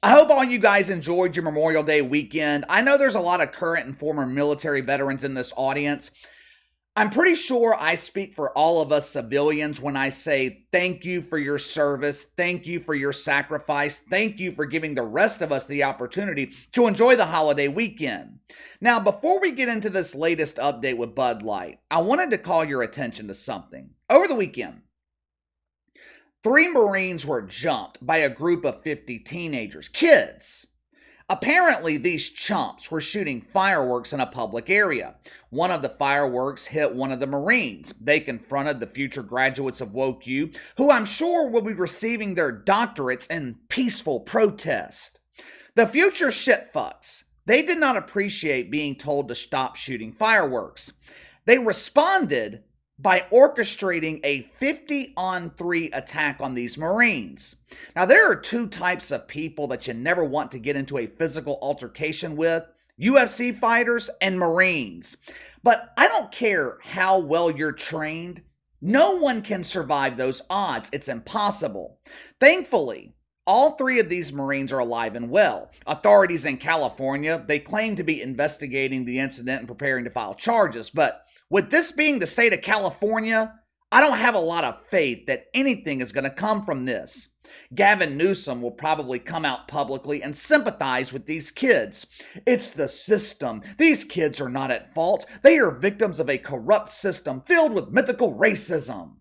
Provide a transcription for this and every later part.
I hope all you guys enjoyed your Memorial Day weekend. I know there's a lot of current and former military veterans in this audience. I'm pretty sure I speak for all of us civilians when I say thank you for your service, thank you for your sacrifice, thank you for giving the rest of us the opportunity to enjoy the holiday weekend. Now, before we get into this latest update with Bud Light, I wanted to call your attention to something. Over the weekend, 3 Marines were jumped by a group of 50 teenagers, kids. Apparently, these chumps were shooting fireworks in a public area. One of the fireworks hit one of the Marines. They confronted the future graduates of Woke U, who I'm sure will be receiving their doctorates in peaceful protest. The future shitfucks, they did not appreciate being told to stop shooting fireworks. They responded by orchestrating a 50-on-3 attack on these Marines. Now, there are 2 types of people that you never want to get into a physical altercation with: UFC fighters and Marines. But I don't care how well you're trained, no one can survive those odds. It's impossible. Thankfully, all 3 of these Marines are alive and well. Authorities in California, they claim to be investigating the incident and preparing to file charges, but with this being the state of California, I don't have a lot of faith that anything is going to come from this. Gavin Newsom will probably come out publicly and sympathize with these kids. It's the system. These kids are not at fault. They are victims of a corrupt system filled with mythical racism.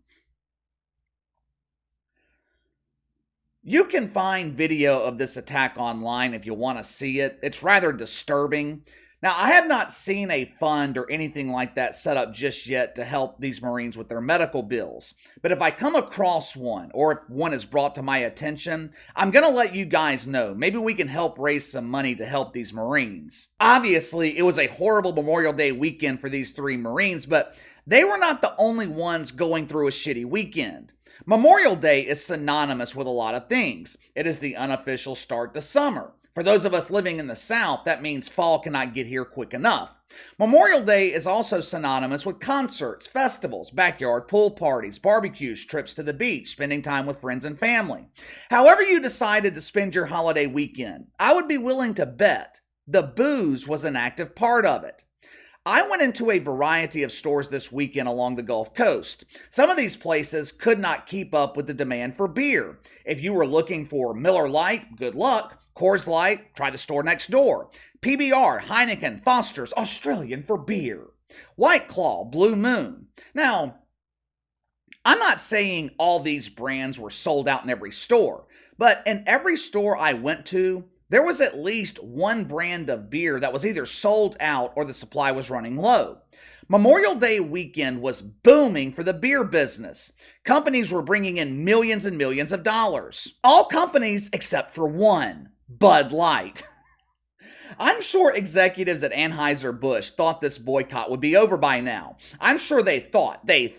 You can find video of this attack online if you want to see it. It's rather disturbing. Now, I have not seen a fund or anything like that set up just yet to help these Marines with their medical bills. But if I come across one, or if one is brought to my attention, I'm going to let you guys know. Maybe we can help raise some money to help these Marines. Obviously, it was a horrible Memorial Day weekend for these 3 Marines, but they were not the only ones going through a shitty weekend. Memorial Day is synonymous with a lot of things. It is the unofficial start to summer. For those of us living in the South, that means fall cannot get here quick enough. Memorial Day is also synonymous with concerts, festivals, backyard pool parties, barbecues, trips to the beach, spending time with friends and family. However you decided to spend your holiday weekend, I would be willing to bet the booze was an active part of it. I went into a variety of stores this weekend along the Gulf Coast. Some of these places could not keep up with the demand for beer. If you were looking for Miller Lite, good luck. Coors Light, try the store next door. PBR, Heineken, Foster's, Australian for beer. White Claw, Blue Moon. Now, I'm not saying all these brands were sold out in every store, but in every store I went to, there was at least one brand of beer that was either sold out or the supply was running low. Memorial Day weekend was booming for the beer business. Companies were bringing in millions and millions of dollars. All companies except for one: Bud Light. I'm sure executives at Anheuser-Busch thought this boycott would be over by now. I'm sure they thought they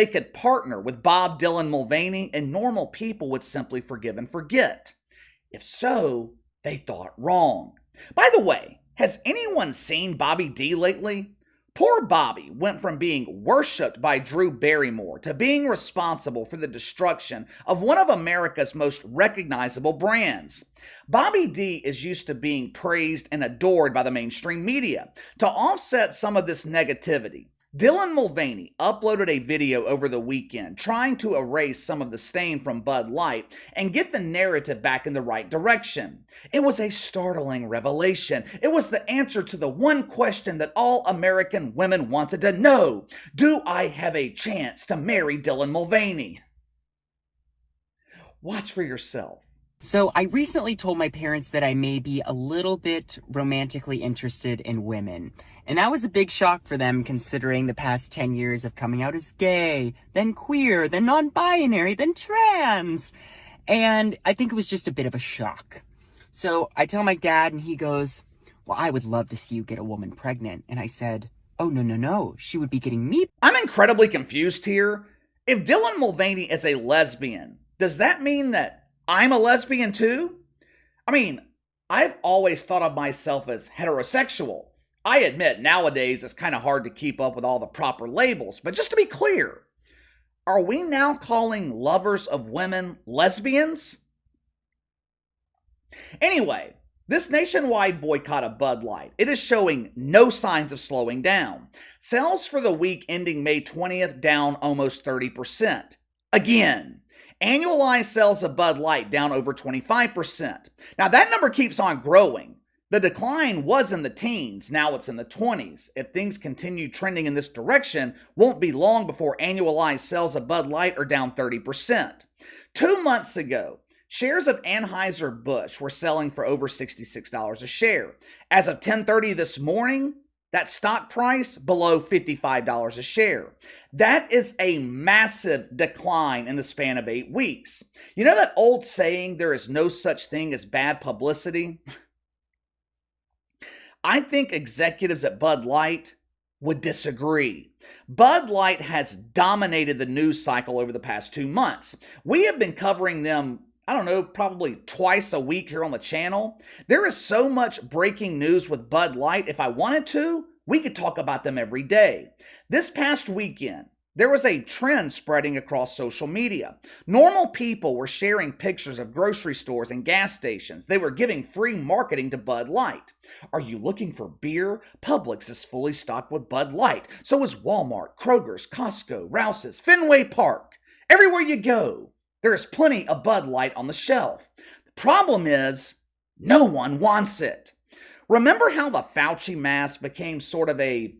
could partner with Bob Dylan Mulvaney and normal people would simply forgive and forget. If so, they thought wrong. By the way, has anyone seen Bobby D lately? Poor Bobby went from being worshipped by Drew Barrymore to being responsible for the destruction of one of America's most recognizable brands. Bobby D is used to being praised and adored by the mainstream media. To offset some of this negativity, Dylan Mulvaney uploaded a video over the weekend trying to erase some of the stain from Bud Light and get the narrative back in the right direction. It was a startling revelation. It was the answer to the one question that all American women wanted to know: do I have a chance to marry Dylan Mulvaney? Watch for yourself. So I recently told my parents that I may be a little bit romantically interested in women. And that was a big shock for them, considering the past 10 years of coming out as gay, then queer, then non-binary, then trans. And I think it was just a bit of a shock. So I tell my dad and he goes, "Well, I would love to see you get a woman pregnant." And I said, "Oh, no. She would be getting me." I'm incredibly confused here. If Dylan Mulvaney is a lesbian, does that mean that I'm a lesbian too? I mean, I've always thought of myself as heterosexual. I admit nowadays it's kind of hard to keep up with all the proper labels, but just to be clear, are we now calling lovers of women lesbians? Anyway, this nationwide boycott of Bud Light, it is showing no signs of slowing down. Sales for the week ending May 20th down almost 30%. Again, annualized sales of Bud Light down over 25%. Now that number keeps on growing. The decline was in the teens, now it's in the 20s. If things continue trending in this direction, won't be long before annualized sales of Bud Light are down 30%. 2 months ago, shares of Anheuser-Busch were selling for over $66 a share. As of 10:30 this morning, that stock price below $55 a share. That is a massive decline in the span of 8 weeks. You know that old saying, there is no such thing as bad publicity? I think executives at Bud Light would disagree. Bud Light has dominated the news cycle over the past 2 months. We have been covering them, I don't know, probably twice a week here on the channel. There is so much breaking news with Bud Light. If I wanted to, we could talk about them every day. This past weekend, there was a trend spreading across social media. Normal people were sharing pictures of grocery stores and gas stations. They were giving free marketing to Bud Light. Are you looking for beer? Publix is fully stocked with Bud Light. So is Walmart, Kroger's, Costco, Rouse's, Fenway Park. Everywhere you go, there is plenty of Bud Light on the shelf. The problem is, no one wants it. Remember how the Fauci mask became sort of a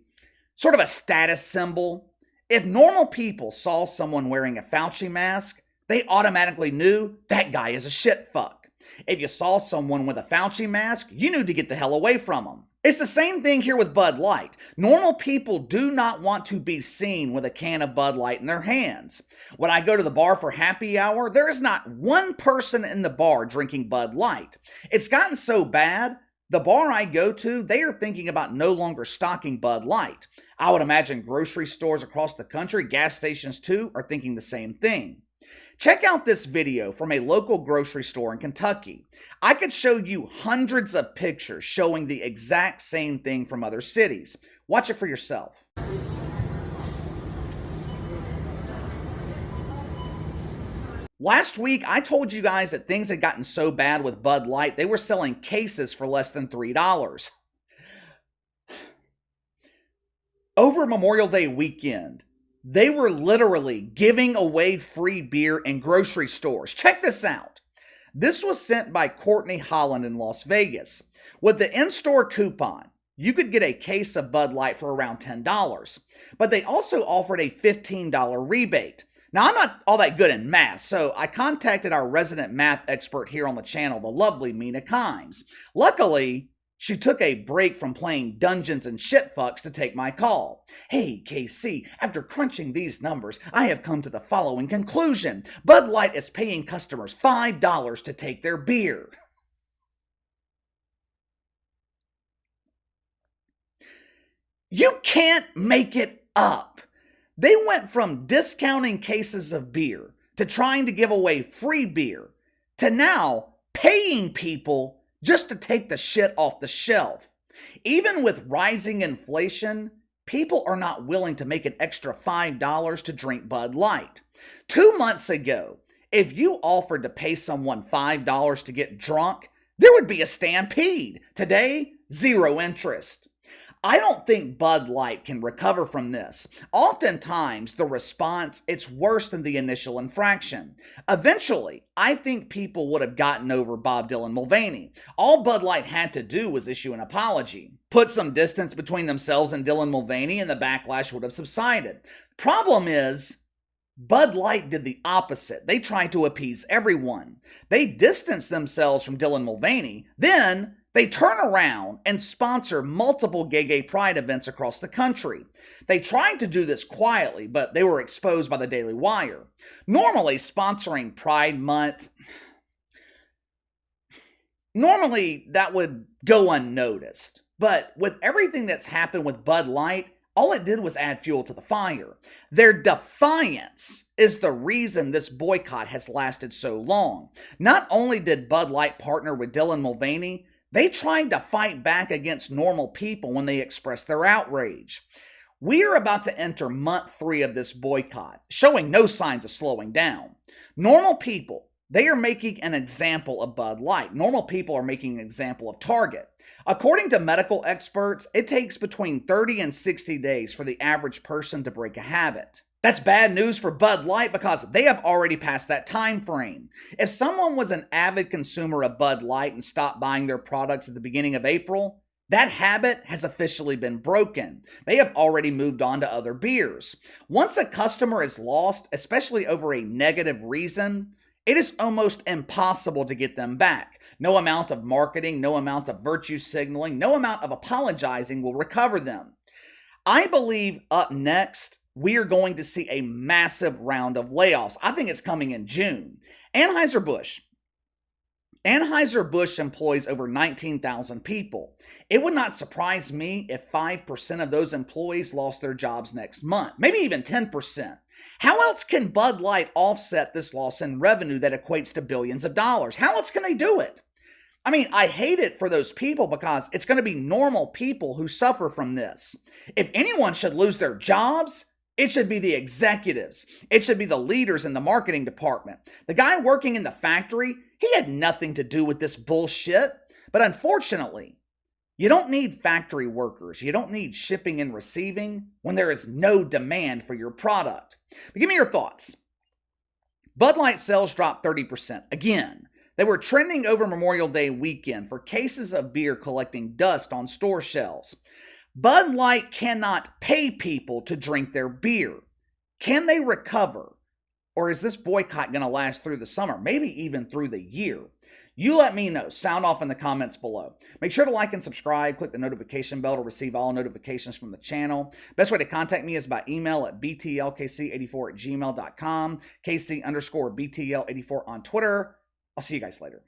status symbol? If normal people saw someone wearing a Fauci mask, they automatically knew that guy is a shit fuck. If you saw someone with a Fauci mask, you knew to get the hell away from them. It's the same thing here with Bud Light. Normal people do not want to be seen with a can of Bud Light in their hands. When I go to the bar for happy hour, there is not one person in the bar drinking Bud Light. It's gotten so bad, the bar I go to, they are thinking about no longer stocking Bud Light. I would imagine grocery stores across the country, gas stations too, are thinking the same thing. Check out this video from a local grocery store in Kentucky. I could show you hundreds of pictures showing the exact same thing from other cities. Watch it for yourself. Last week, I told you guys that things had gotten so bad with Bud Light, they were selling cases for less than $3. Over Memorial Day weekend, they were literally giving away free beer in grocery stores. Check this out. This was sent by Courtney Holland in Las Vegas. With the in-store coupon, you could get a case of Bud Light for around $10, but they also offered a $15 rebate. Now, I'm not all that good in math, so I contacted our resident math expert here on the channel, the lovely Mina Kimes. Luckily, she took a break from playing Dungeons and Shitfucks to take my call. Hey, KC, after crunching these numbers, I have come to the following conclusion. Bud Light is paying customers $5 to take their beer. You can't make it up. They went from discounting cases of beer to trying to give away free beer to now paying people just to take the shit off the shelf. Even with rising inflation, people are not willing to make an extra $5 to drink Bud Light. 2 months ago, if you offered to pay someone $5 to get drunk, there would be a stampede. Today, zero interest. I don't think Bud Light can recover from this. Oftentimes, the response, it's worse than the initial infraction. Eventually, I think people would have gotten over Bob Dylan Mulvaney. All Bud Light had to do was issue an apology. Put some distance between themselves and Dylan Mulvaney and the backlash would have subsided. Problem is, Bud Light did the opposite. They tried to appease everyone. They distanced themselves from Dylan Mulvaney, then they turn around and sponsor multiple gay pride events across the country. They tried to do this quietly, but they were exposed by the Daily Wire. Normally, sponsoring Pride Month, that would go unnoticed. But with everything that's happened with Bud Light, all it did was add fuel to the fire. Their defiance is the reason this boycott has lasted so long. Not only did Bud Light partner with Dylan Mulvaney, they tried to fight back against normal people when they expressed their outrage. We are about to enter month 3 of this boycott, showing no signs of slowing down. Normal people, They are making an example of Bud Light. Normal people are making an example of Target. According to medical experts, it takes between 30 and 60 days for the average person to break a habit. That's bad news for Bud Light because they have already passed that time frame. If someone was an avid consumer of Bud Light and stopped buying their products at the beginning of April, that habit has officially been broken. They have already moved on to other beers. Once a customer is lost, especially over a negative reason, it is almost impossible to get them back. No amount of marketing, no amount of virtue signaling, no amount of apologizing will recover them. I believe up next, we are going to see a massive round of layoffs. I think it's coming in June. Anheuser-Busch employs over 19,000 people. It would not surprise me if 5% of those employees lost their jobs next month, maybe even 10%. How else can Bud Light offset this loss in revenue that equates to billions of dollars? How else can they do it? I mean, I hate it for those people because it's going to be normal people who suffer from this. If anyone should lose their jobs, it should be the executives. It should be the leaders in the marketing department. The guy working in the factory, he had nothing to do with this bullshit. But unfortunately, you don't need factory workers. You don't need shipping and receiving when there is no demand for your product. But give me your thoughts. Bud Light sales dropped 30%. Again, they were trending over Memorial Day weekend for cases of beer collecting dust on store shelves. Bud Light cannot pay people to drink their beer. Can they recover? Or is this boycott going to last through the summer, maybe even through the year? You let me know. Sound off in the comments below. Make sure to like and subscribe. Click the notification bell to receive all notifications from the channel. Best way to contact me is by email at btlkc84@gmail.com, KC_BTL84 on Twitter. I'll see you guys later.